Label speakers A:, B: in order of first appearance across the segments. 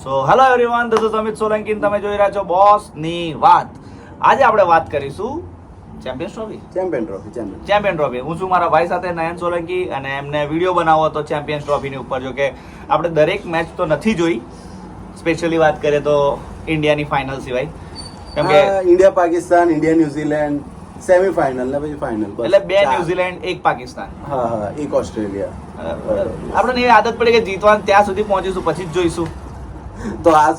A: So hello everyone, this is Amit Solanki અને તમે જોઈ રહ્યા છો બોસની વાત. આજે આપણે વાત કરીશું ચેમ્પિયન ટ્રોફી. હું છું મારા ભાઈ સાથે નયન સોલંકી અને એમને વિડીયો બનાવો હતો ચેમ્પિયન્સ ટ્રોફીની ઉપર. જો કે આપણે દરેક મેચ તો નથી જોઈ, સ્પેશિયલી વાત કરીએ તો ઇન્ડિયાની ફાઇનલ સિવાય, કેમ કે
B: India Pakistan, India New Zealand semifinal ને પછી ફાઇનલ,
A: એટલે બે ન્યુઝીલેન્ડ એક પાકિસ્તાન,
B: એક ઓસ્ટ્રેલિયા.
A: આપણે એ આદત પડી કે જીતવાનું ત્યાં સુધી પહોંચીશું પછી જ જોઈશું.
B: તો આ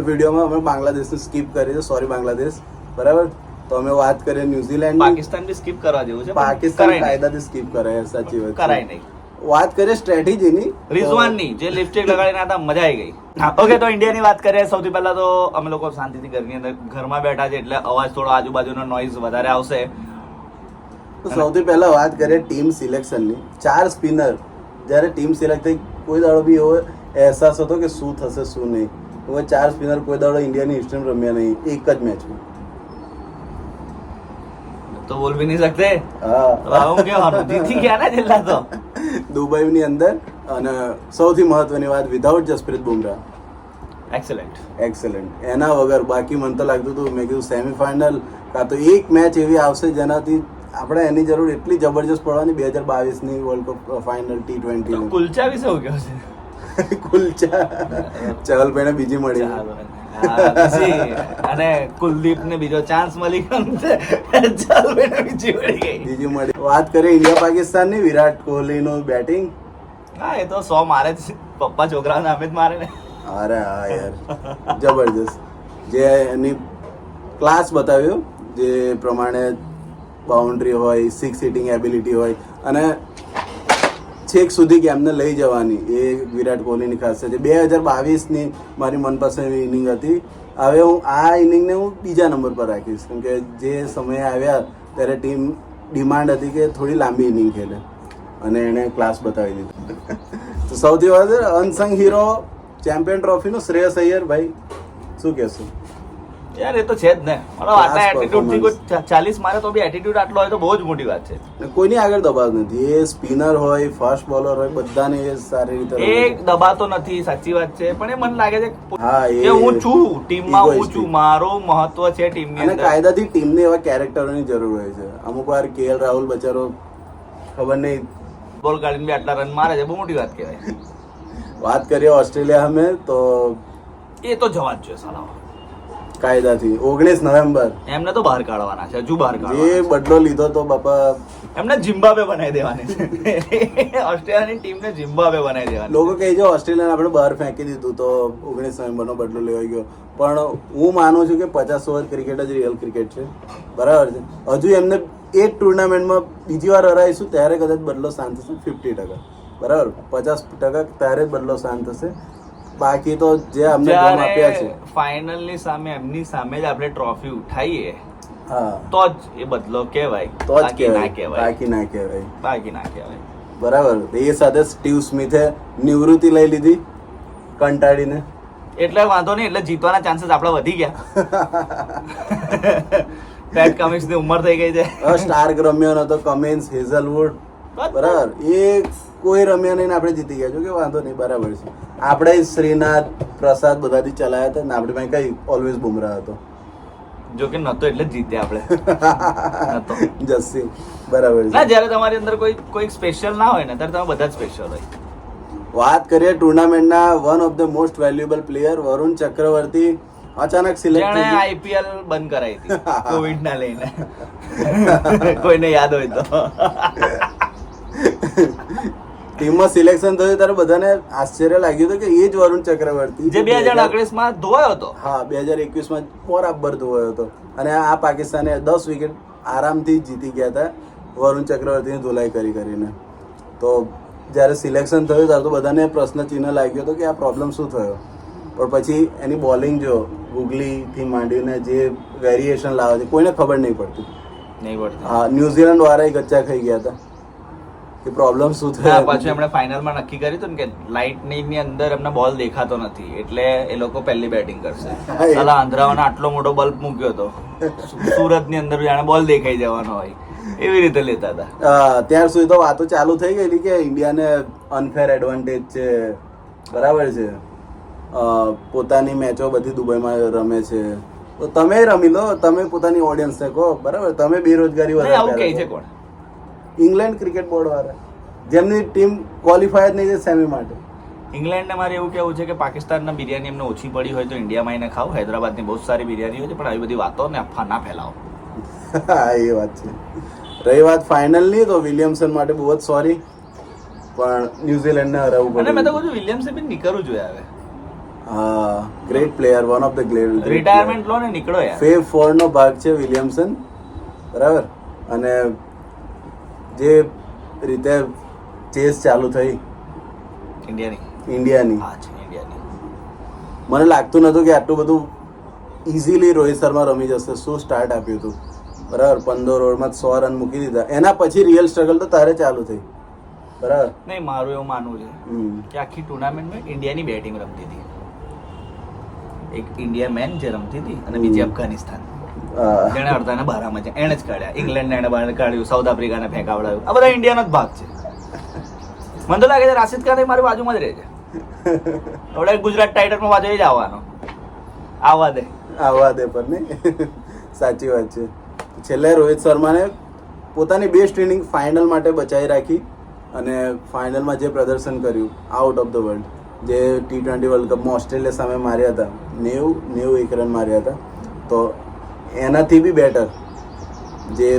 B: વિડીયોમાં અમે બાંગ્લાદેશને સ્કીપ કરી છે, સોરી બાંગ્લાદેશ, બરાબર. તો અમે વાત કરીએ ન્યુઝીલેન્ડ,
A: પાકિસ્તાન બી સ્કીપ કરવા જેવું છે.
B: પાકિસ્તાન કાયદાથી સ્કીપ કરે, સાચી વાત
A: કરાય નહીં.
B: વાત કરીએ સ્ટ્રેટેજીની,
A: રિઝવાનની જે લિપસ્ટિક લગાડીને હતા, મજા આવી ગઈ. ઓકે, તો ઇન્ડિયાની વાત કરીએ. સૌથી પહેલા તો અમે લોકો શાંતિથી ઘરની અંદર ઘરમાં બેઠા છે, એટલે અવાજ થોડો આજુબાજુનો નોઈઝ વધારે આવશે.
B: તો સૌથી પહેલા વાત કરીએ ટીમ સિલેક્શનની. 4 સ્પિનર જ્યારે ટીમ સિલેક્ટ થઈ, કોઈ દાડો બી એવો અહેસાસ હતો કે શું થશે શું નહીં. હવે 4 સ્પિનર કોઈ દાડો ઇન્ડિયાની હિસ્ટ્રીમાં રમ્યા નહીં એક જ મેચમાં.
A: તો બોલ ભી નહીં શકતે. હું કહેવાનું જીતી ગયા ને છેલ્લા તો
B: દુબઈની અંદર. અને સૌથી મહત્વની વાત, વિધાઉટ જસપ્રીત બુમરાહ, એક્સેલન્ટ. એના વગર બાકી મને તો લાગતું હતું, મેં કીધું સેમીફાઇનલ કાં તો એક મેચ એવી આવશે જેનાથી આપણે એની જરૂર એટલી જબરજસ્ત પડવાની. 2022ની world cup final T20
A: Kulcha વિશે શું કહ્યું છે?
B: કુલચા ચહલભાઈને બીજી મળી,
A: અને કુલદીપ ને બીજો ચાન્સ મળી ગયો,
B: બીજી મળી. વાત કરીએ ઇન્ડિયા પાકિસ્તાન ની, વિરાટ કોહલી નું બેટિંગ.
A: હા, એ તો 100 મારે જ, પપ્પા છોકરાઓ નામે જ મારે ને.
B: અરે હા યાર, જબરજસ્ત. જે એની ક્લાસ બતાવ્યો, જે પ્રમાણે બાઉન્ડ્રી હોય, 6 હિટિંગ એબિલિટી હોય અને છેક સુધી કેમને લઈ જવાની, એ વિરાટ કોહલીની ખાસિયત છે. 2022ની મારી મનપસંદ ઇનિંગ હતી. હવે હું આ ઇનિંગને હું બીજા નંબર પર રાખીશ, કેમ કે જે સમયે આવ્યા ત્યારે ટીમ ડિમાન્ડ હતી કે થોડી લાંબી ઇનિંગ ખેલે, અને એણે ક્લાસ બતાવી દીધો. તો સૌથી વધારે અનસંગ હીરો ચેમ્પિયન ટ્રોફીનો શ્રેયસ અય્યર. ભાઈ શું કહેશો
A: યાર? એ તો છે જ ને. આટલા એટીટ્યુડ થી કોઈ 40 મારે તો બી એટીટ્યુડ આટલો હોય તો બહુ જ મોટી વાત છે.
B: કોઈની આગળ દબાવ નથી. એ સ્પિનર હોય, ફાસ્ટ બોલર હોય, બધાને એ સારી રીતે
A: એક દબાતો નથી, સાચી વાત છે. પણ એ મને લાગે છે
B: હા,
A: કે હું છું ટીમમાં, હું છું, મારો મહત્વ છે ટીમની
B: અને
A: અંદર.
B: કાયદાથી ટીમને એવા કેરેક્ટરોની જરૂર હોય છે. અમુક વાર KL રાહુલ બચારો ખબર નહીં
A: બોલ કાઢીને બી આટલા રન મારે છે, બહુ મોટી વાત કહેવાય.
B: વાત કરીએ ઓસ્ટ્રેલિયા સામે, તો
A: એ તો જવા જ જોઈએ સાલા.
B: કાયદાથી 19 નવેમ્બર
A: એમને તો બહાર કાઢવાના છે, હજુ બહાર
B: જે
A: કાઢવાના
B: બદલો લીધો તો બાપા,
A: એમને જિમ્બાબ્વે બનાવી દેવાની છે. ઓસ્ટ્રેલિયાની ટીમને જિમ્બાબ્વે બનાવી દેવાની.
B: લોકો કહે છે ઓસ્ટ્રેલિયાને આપણે બહાર ફેંકી દીધું તો 19 નવેમ્બરનો બદલો લેવાઈ ગયો. પણ હું માનું છું કે 50 ઓવર ક્રિકેટ જ રિયલ ક્રિકેટ છે, બરાબર છે. હજુ એમને એક ટુર્નામેન્ટમાં બીજી વાર હરાઈશું ત્યારે કદાચ બદલો શાંત થશે 50%, બરાબર. 50% ત્યારે જ બદલો શાંત થશે. બાકી તો જે અમને ગમ આપ્યા છે,
A: ફાઇનલ ની સામે એમની સામે જ આપણે ટ્રોફી ઉઠાઈએ,
B: હા,
A: તો જ એ બદલો કહેવાય,
B: તો જ
A: બાકી ના
B: કહેવાય,
A: કહેવાય, બાકી ના કહેવાય.
B: બરાબર. એ સાથે સ્ટીવ સ્મિથે નિવૃત્તિ લઈ લીધી કંટાળીને,
A: એટલે વાંધો નહીં, એટલે જીતવાના ચાન્સીસ આપણે વધી ગયા. પેટ કમિન્સ ની ઉંમર થઈ ગઈ છે.
B: સ્ટાર્ક રમ્યો નતો, કમિન્સ, હેઝલવુડ, બરાબર. એ કોઈ રમ્યા નહીં ને આપણે જીતી ગયા. જો કે વાંધો નહીં, બરાબર છે. આપણે શ્રીનાથ, પ્રસાદ બધાથી ચલાયા હતા ને આપણે પાસે કઈ ઓલવેઝ બુમરાહ હતો.
A: જો કે નતો એટલે જ જીત્યા આપણે. નતો
B: જસ્સી, બરાબર છે.
A: ના, જ્યારે તમારી અંદર કોઈ સ્પેશિયલ ના હોય ને ત્યારે તમે બધા જ સ્પેશિયલ હોય.
B: વાત કરીએ ટુર્નામેન્ટના one of the most valuable player Varun Chakravarthy અચાનક સિલેક્ટ થઈ ગયા.
A: IPL બંધ કરાવી હતી કોવિડ ના લઈને. કોઈને યાદ હોય તો.
B: ટીમમાં સિલેક્શન થયું ત્યારે બધાને આશ્ચર્ય લાગ્યું હતું કે એ જ વરુણ ચક્રવર્તી
A: જે 2019 માં ધોવાયો હતો.
B: હા, 2021 બરાબર ધોવાયો હતો. અને આ પાકિસ્તાને 10 વિકેટ આરામથી જીતી ગયા હતા વરુણ ચક્રવર્તીની ધોલાઈ કરીને. તો જ્યારે સિલેક્શન થયું ત્યારે તો બધાને પ્રશ્ન ચિહ્ન લાગ્યો હતો કે આ પ્રોબ્લેમ શું થયો. પણ પછી એની બોલિંગ જો ગુગલીથી માંડીને જે વેરિએશન લાવે છે કોઈને ખબર નહીં પડતી. હા, ન્યુઝીલેન્ડ વાળા ગચ્ચા ખાઈ ગયા હતા કે પ્રોબ્લેમ શું થયો.
A: પાછું એમણે ફાઇનલમાં નક્કી કર્યું હતું ને કે લાઇટનિંગ ની અંદર એમને બોલ દેખાતો નથી, એટલે એ લોકો પહેલી બેટિંગ કરશે. સાલા આંધ્રાવાના આટલો મોટો બલ્બ મૂક્યો હતો, સુરત ની અંદર જાણે બોલ દેખાઈ જવાનો હોય એવી રીતે લેતા હતા.
B: ત્યાર સુધી તો વાતો ચાલુ થઈ ગયેલી કે ઇન્ડિયાને અનફેર એડવાન્ટેજ છે, બરાબર છે. પોતાની મેચો બધી દુબઈમાં રમે છે. તો તમે રમી લો, તમે પોતાની ઓડિયન્સને કહો, બરાબર? તમે બેરોજગારી
A: નહીં, આવું કહે છે કોણ?
B: ઇંગ્લેન્ડ ક્રિકેટ બોર્ડ વાળા, જેમની ટીમ ક્વોલિફાય જ નહીં છે સેમી માટે.
A: ઇંગ્લેન્ડને મારે એવું કેવું છે કે પાકિસ્તાનના બિરયાની એમને ઓછી પડી હોય તો ઇન્ડિયામાં એને ખાવ. હૈદરાબાદની બહુ સારી બિરયાની હોય છે, પણ આવી બધી વાતો ને અફવા ના ફેલાવો.
B: હા, એ વાત છે. રહી વાત ફાઇનલની, તો વિલિયમસન માટે બહુ જ સોરી, પણ ન્યુઝીલેન્ડને હરાવવું
A: અને મેં તો
B: પડ્યું.
A: કહું વિલિયમ્સે બી નીકળવું જોઈએ હવે.
B: હા, great player, one of the great.
A: Retirement લો ને નીકળો યાર.
B: ફેવ 4 નો ભાગ છે વિલિયમસન, બરાબર? અને જે રીતે ચેસ ચાલુ થઈ ઇન્ડિયાની,
A: હા છે ઇન્ડિયાની.
B: મને લાગતું નતું કે આટલું બધું ઇઝીલી રોહિત શર્મા રમી જશે. શું સ્ટાર્ટ આપ્યું હતું, બરાબર? 15 ઓવરમાં 100 રન મૂકી દીધા. એના પછી રિયલ સ્ટ્રગલ તો તારે ચાલુ થઈ, બરાબર?
A: નહીં, મારું એવું માનવું છે કે આખી ટુર્નામેન્ટમાં ઇન્ડિયાની બેટિંગ રમતી હતી. એક ઇન્ડિયા મેન જે રમતી હતી અને બીજી અફઘાનિસ્તાન, જેને અડધાને બહારમાં છે એને જ કાઢ્યા. ઇંગ્લેન્ડને એને બહાર કાઢ્યું, સાઉથ આફ્રિકાને ફેંકાવડાવ્યું. આ બધા ઇન્ડિયાનો જ ભાગ છે. મને તો લાગે છે રાશિદ ખાન મારી બાજુમાં જ રહે છે. હવે ગુજરાત ટાઇટલ્સમાં બાજુ જ આવવાનો.
B: આવા દે પર નહીં. સાચી વાત છે. છેલ્લે રોહિત શર્માને પોતાની બેસ્ટ ઇનિંગ ફાઇનલ માટે બચાવી રાખી, અને ફાઇનલમાં જે પ્રદર્શન કર્યું આઉટ ઓફ ધ વર્લ્ડ, જે T20 વર્લ્ડ કપમાં ઓસ્ટ્રેલિયા સામે માર્યા હતા, 91 રન માર્યા હતા, તો એનાથી બી બેટર જે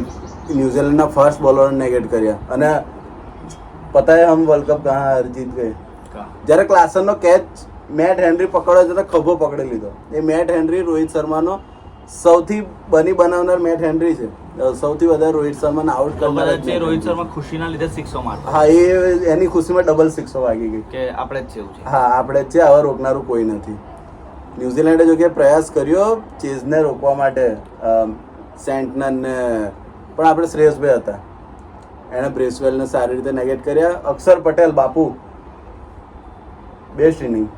B: ન્યુઝીલેન્ડના ફર્સ્ટ બોલર નેગેટ કર્યા. અને પતા હે હમ વર્લ્ડ કપ કહા હાર જીત ગયે, જ્યારે ક્લાસનનો કેચ મેટ હેનરી પકડ્યો તો ખભો પકડી લીધો. એ મેટ હેનરી રોહિત શર્માનો સૌથી બનાવનાર મેટ હેનરી છે. સૌથી વધારે રોહિત શર્માને આઉટ કરનાર
A: છે. રોહિત શર્મા ખુશીના લીધે સિક્સો મારતો.
B: હા, એ એની ખુશીમાં ડબલ સિક્સો વાગી ગઈ
A: કે આપણે જ છે એવું છે.
B: હા, આપણે જ છે, હવે રોકનારું કોઈ નથી. ન્યુઝીલેન્ડે જો કે પ્રયાસ કર્યો ચેઝને રોકવા માટે, સેન્ટનરને, પણ આપણે શ્રેયસભાઈ હતા, એણે બ્રેસવેલને સારી રીતે નેગેટ કર્યા. અક્ષર પટેલ બાપુ, બેસ્ટ ઇનિંગ.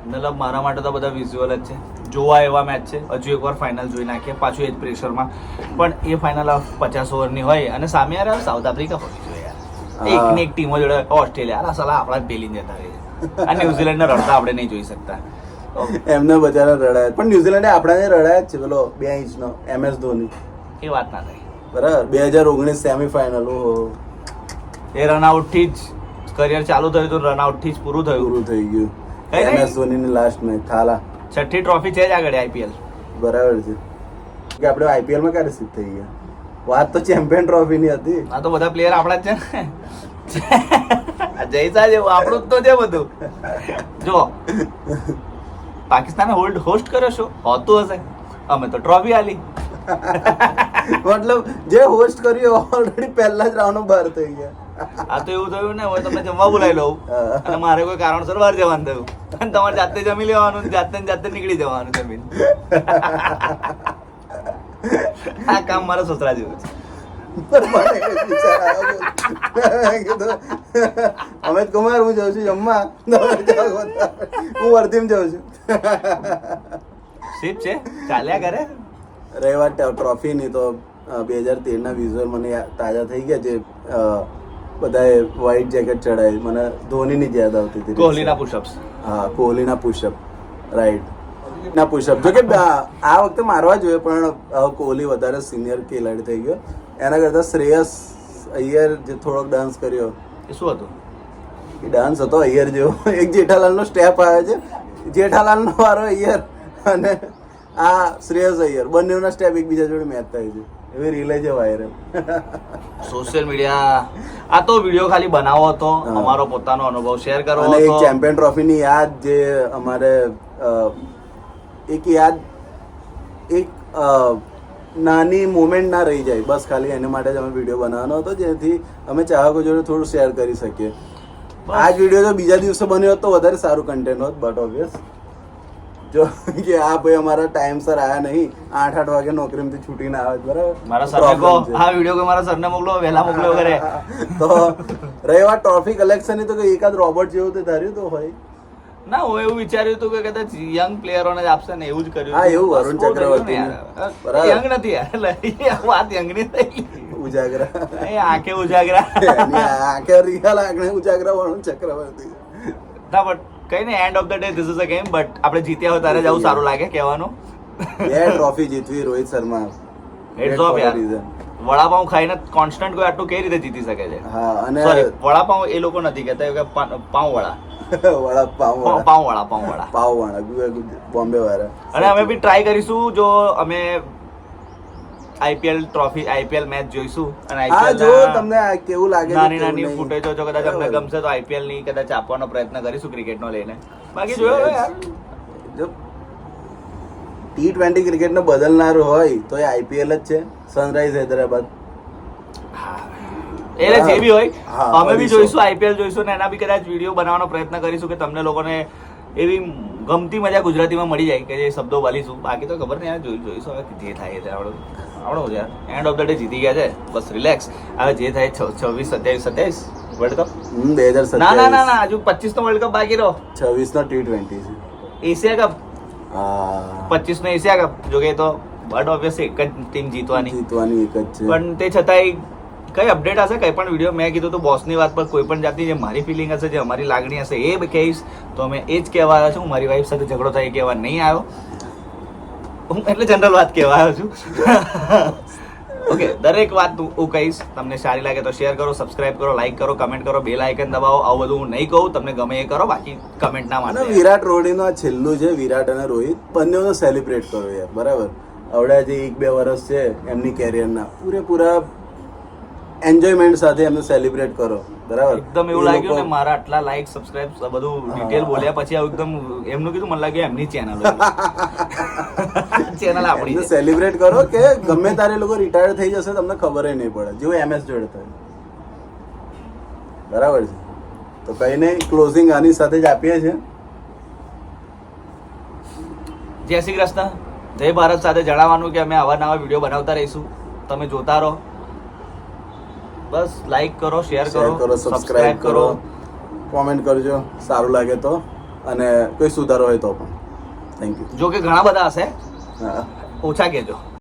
A: મતલબ મારા માટે તો બધા વિઝ્યુઅલ જ છે, જોવા એવા મેચ છે. હજુ એકવાર ફાઇનલ જોઈ નાખીએ, પાછું એ જ પ્રેશરમાં. પણ એ ફાઇનલ 50 ઓવરની હોય અને સામે યાર સાઉથ આફ્રિકા હોવી જોઈએ યાર. એકની એક ટીમો જોડે ઓસ્ટ્રેલિયા, આ સલાહ આપણા જ પેલી જતા રહે છે. આ ન્યુઝીલેન્ડને રડતા આપણે નહીં જોઈ શકતા.
B: એમને બચારા રડાયા, પણ ન્યુઝીલેન્ડે આપણાને રડાયા જ છે. પેલો 2 ઇંચનો MS ધોની,
A: એ વાત ના થઈ,
B: બરાબર? 2019 સેમીફાઇનલ, ઓહો,
A: એ રનઆઉટથી જ કરિયર ચાલુ થયું હતું. રનઆઉટથી જ પૂરું
B: થઈ ગયું. MS ધોનીની લાસ્ટ મેચ થાલા,
A: 6ઠ્ઠી ટ્રોફી છે જ આગળ IPL,
B: બરાબર છે. કે આપણે IPL માં ક્યારે સિદ્ધ થઈ ગયા? વાત તો ચેમ્પિયન ટ્રોફી ની હતી.
A: આ તો બધા પ્લેયર આપણા જ છે ને. જયસા જેવું આપણું જ તો છે બધું. જો પાકિસ્તાને હોસ્ટ કર્યો શો હોતું હશે, અમે તો ટ્રોફી આલી.
B: મતલબ જે હોસ્ટ કર્યું ઓલરેડી પહેલા જ રાઉન્ડ બહાર થઈ ગયા.
A: આ તો એવું થયું ને, હવે તમને જમવા બોલાવી લઉં અને મારે કોઈ કારણસર બહાર જવાનું થયું, અને તમારે જાતે જમી લેવાનું, જાતે નીકળી જવાનું જમીન. આ કામ મારા સસરા જેવું છે.
B: અમિત કુમાર, હું જાઉં છું જમવા, હું વર્ધીમ જાઉં છું.
A: સીપ છે, ચાલ્યા કરે.
B: રહી વાત ટ્રોફીની, તો 2013ના વિઝ્યુઅલ મને તાજા થઈ ગયા. જે બધાએ વ્હાઈટ જેકેટ ચડાવી, મને ધોનીની જ યાદ આવતી હતી.
A: કોહલીના પુશઅપ્સ.
B: હા, કોહલીના પુશઅપ, રાઈટ, ના પુશઅપ. જો કે આ વખતે મારવા જોઈએ, પણ કોહલી વધારે સિનિયર ખેલાડી થઈ ગયો. એના કરતાં શ્રેયસ અય્યર જે થોડોક ડાન્સ કર્યો,
A: એ શું હતું?
B: એ ડાન્સ હતો અય્યર જેવો. એક જેઠાલાલનો સ્ટેપ આવે છે, જેઠાલાલનો વારો અય્યર, અને આ શ્રેયસ અય્યર, બંનેના સ્ટેપ એકબીજા જોડે મેચ થાય છે. એવી રીલે છે વાયરલ.
A: સોશિયલ મીડિયા, આ તો વિડીયો ખાલી બનાવો હતો, અમારો પોતાનો અનુભવ શેર કરવો હતો.
B: અને એક ચેમ્પિયન ટ્રોફીની યાદ, જે અમારે એક યાદ, એક નાની મોમેન્ટ ના રહી જાય, બસ ખાલી એને માટે જ અમે વિડીયો બનાવવાનો હતો, જેથી અમે ચાહકો જોડે થોડું શેર કરી શકીએ. આ જ વિડીયો જો બીજા દિવસે બન્યો હોત તો વધારે સારું કન્ટેન્ટ હોત, બટ ઓબ્વિયસ જો કે આ ભાઈ અમારા ટાઈમસર આયા નહીં, 8 વાગે નોકરીમાંથી છૂટીને આવે, બરાબર?
A: મારા સરને કહો આ વિડીયો કે મારા સરને મોકલો, વહેલા મોકલો કરે.
B: તો રહી વાત ટ્રોફી કલેક્શનની, તો એકાદ રોબોટ જેવું તે ધાર્યું તો હોય
A: ના. હું એવું વિચાર્યું હતું કે કદાચ યંગ પ્લેયરોને જ આપશે ને, એવું જ કર્યું.
B: હા, એવું વરુણ ચક્રવર્તી,
A: બરાબર, યંગ નથી યાર, વાત યંગ ની થઈ.
B: ઉજાગરા,
A: આંખે ઉજાગરા,
B: આંખે રિયલ આંખે ઉજાગરા, વરુણ ચક્રવર્તી.
A: ના, બટ કઈ નહીં, end of the day this is a game, but આપણે જીત્યા હોય ત્યારે જ આવું સારું લાગે કહેવાનું.
B: બે ટ્રોફી જીતવી રોહિત શર્મા.
A: હેડ્સ ઓફ યાર. વડાપાઉં ખાઈને કોન્સ્ટન્ટ કોઈ આટલું કઈ રીતે જીતી શકે છે?
B: હા, અને
A: સોરી, વડાપાઉં એ લોકો નથી કહેતા, કે પાઉં વડા, પાઉં વડા
B: બોમ્બે વાળા.
A: અને અમે બી ટ્રાય કરીશું, જો અમે આઈપીએલ મેચ જોઈશું અને
B: હા, જો
A: આઈપીએલ
B: તમને આ કેવું લાગે છે,
A: નાની
B: કેવું
A: નાની
B: નહીં.
A: ફૂટેજો જો કદાચ અમને ગમશે તો આઈપીએલ ની કદાચ આપવાનો પ્રયત્ન કરીશું ક્રિકેટનો લઈને. બાકી જોયો યાર,
B: જો T20 ક્રિકેટ ને બદલનાર હોય તો એ આઈપીએલ જ છે, સનરાઈઝ હૈદરાબાદ.
A: એટલે જે બી હોય,
B: હા,
A: અમે બી
B: 250.
A: જોઈશું, આઈપીએલ જોઈશું ને એના બી કદાચ વિડીયો બનાવવાનો પ્રયત્ન કરીશું કે તમને લોકોને એવી ગમતી મજા ગુજરાતીમાં મળી જાય કે જે શબ્દો બોલીશું. બાકી તો ખબર નહીં, જોઈશું હવે જે થાય છે. આવડો યાર, એન્ડ ઓફ ધ ડે જીતી ગયા છે, બસ રિલેક્સ. હવે જે થાય 26, 27 વર્લ્ડ કપ.
B: 2027.
A: ના હજુ 25 નો વર્લ્ડ કપ બાકી રહ્યો.
B: 26 નો T20 છે.
A: એશિયા કપ
B: હા,
A: 25 નો એશિયા કપ. જો કે તો બટ ઓબ્વિયસ એક જ ટીમ જીતવાની,
B: જીતવાની એક જ છે.
A: પણ તે છતાંય કઈ અપડેટ હશે, કઈ પણ વિડીયો મેં કીધું તો બોસની વાત પર કોઈ પણ જાતની જે મારી ફિલિંગ હશે, જે અમારી લાગણી હશે એ કહીશ. તો અમે એ જ કહેવા આવ્યો છું. મારી વાઈફ સાથે ઝઘડો થાય એ કહેવા નહીં આવ્યો હું, એટલે જનરલ વાત કહેવા આવ્યો છું. ઓકે, દરેક વાત હું કહીશ. તમને સારી લાગે તો શેર કરો, સબસ્ક્રાઇબ કરો, લાઈક કરો, કમેન્ટ કરો, બેલ આઇકન દબાવો. આવું બધું હું નહીં કહું, તમને ગમે એ કરો, બાકી કમેન્ટ ના
B: અને
A: માનો.
B: વિરાટ રોડીનો આ છેલ્લું છે, વિરાટ અને રોહિત બંનેનો સેલિબ્રેટ કરો યાર, બરાબર. આવડે જે 1-2 વર્ષ છે એમની કેરિયરના, પૂરેપૂરા એન્જોયમેન્ટ સાથે એમને સેલિબ્રેટ કરો, બરાબર.
A: એકદમ એવું લાગ્યું ને મારા આટલા લાઈક સબસ્ક્રાઇબ બધું ડિટેલ બોલ્યા પછી આવું એકદમ એમનું કીધું, મને લાગ્યું એમની ચેનલ ચેનલ આપણી છે.
B: સેલિબ્રેટ કરો કે ગમે તારે લોકો રિટાયર થઈ જશે તમને ખબર નહીં પડે, જેવું MS જોડે થાય, બરાબર છે. તો કઈ નહીં, ક્લોઝિંગ આની સાથે જ આપીએ છીએ.
A: જય શ્રી કૃષ્ણ, જય ભારત સાથે જણાવવાનું કે અમે આવા નવા વિડીયો બનાવતા રહીશું. તમે જોતા રહો, બસ લાઈક કરો, શેર કરો,
B: સબસ્ક્રાઇબ કરો, કોમેન્ટ કરજો સારું લાગે તો, અને કોઈ સુધારો હોય તો પણ. Thank you.
A: જો કે ઘણા બધા હશે,
B: હા,
A: ઓછા કહેજો.